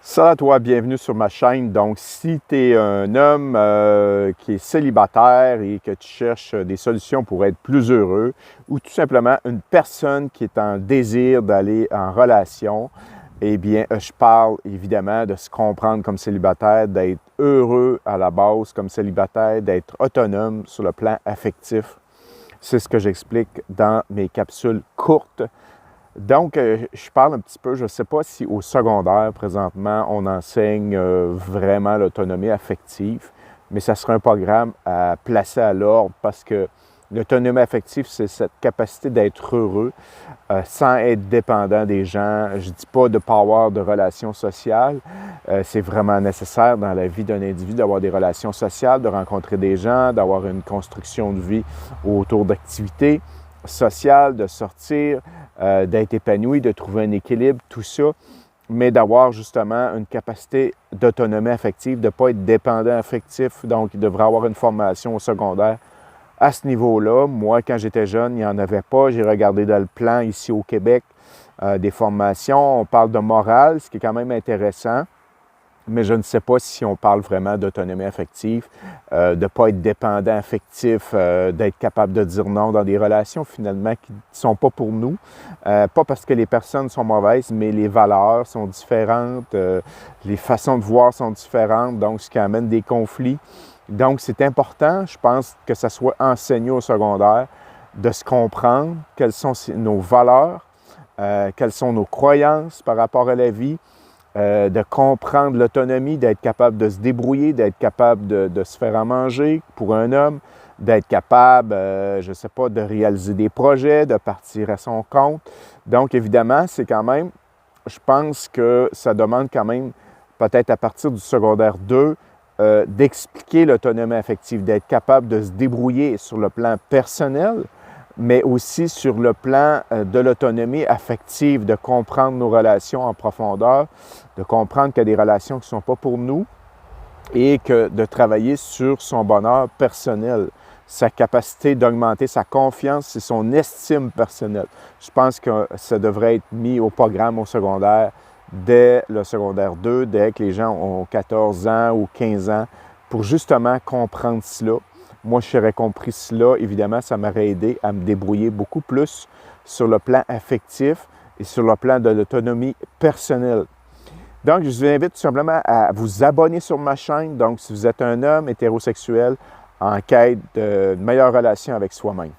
Salut à toi, bienvenue sur ma chaîne. Donc, si tu es un homme qui est célibataire et que tu cherches des solutions pour être plus heureux, ou tout simplement une personne qui est en désir d'aller en relation, eh bien, je parle évidemment de se comprendre comme célibataire, d'être heureux à la base comme célibataire, d'être autonome sur le plan affectif. C'est ce que j'explique dans mes capsules courtes. Donc, je parle un petit peu, je ne sais pas si au secondaire, présentement, on enseigne vraiment l'autonomie affective, mais ça serait un programme à placer à l'ordre parce que l'autonomie affective, c'est cette capacité d'être heureux sans être dépendant des gens. Je ne dis pas de ne pas avoir de relations sociales. C'est vraiment nécessaire dans la vie d'un individu d'avoir des relations sociales, de rencontrer des gens, d'avoir une construction de vie autour d'activités sociales, de sortir, d'être épanoui, de trouver un équilibre, tout ça, mais d'avoir justement une capacité d'autonomie affective, de ne pas être dépendant affectif. Donc, il devrait avoir une formation au secondaire à ce niveau-là. Moi, quand j'étais jeune, il n'y en avait pas. J'ai regardé dans le plan ici au Québec des formations. On parle de morale, ce qui est quand même intéressant. Mais je ne sais pas si on parle vraiment d'autonomie affective, de ne pas être dépendant affectif, d'être capable de dire non dans des relations finalement qui ne sont pas pour nous. Pas parce que les personnes sont mauvaises, mais les valeurs sont différentes, les façons de voir sont différentes, donc ce qui amène des conflits. Donc c'est important, je pense, que ça soit enseigné au secondaire, de se comprendre quelles sont nos valeurs, quelles sont nos croyances par rapport à la vie, de comprendre l'autonomie, d'être capable de se débrouiller, d'être capable de se faire à manger pour un homme, d'être capable, je ne sais pas, de réaliser des projets, de partir à son compte. Donc, évidemment, c'est quand même, je pense que ça demande quand même, peut-être à partir du secondaire 2, d'expliquer l'autonomie affective, d'être capable de se débrouiller sur le plan personnel, mais aussi sur le plan de l'autonomie affective, de comprendre nos relations en profondeur, de comprendre qu'il y a des relations qui ne sont pas pour nous et que de travailler sur son bonheur personnel, sa capacité d'augmenter sa confiance et son estime personnelle. Je pense que ça devrait être mis au programme au secondaire dès le secondaire 2, dès que les gens ont 14 ans ou 15 ans, pour justement comprendre cela. Moi, je serais compris cela. Évidemment, ça m'aurait aidé à me débrouiller beaucoup plus sur le plan affectif et sur le plan de l'autonomie personnelle. Donc, je vous invite tout simplement à vous abonner sur ma chaîne. Donc, si vous êtes un homme hétérosexuel en quête d'une meilleure relation avec soi-même.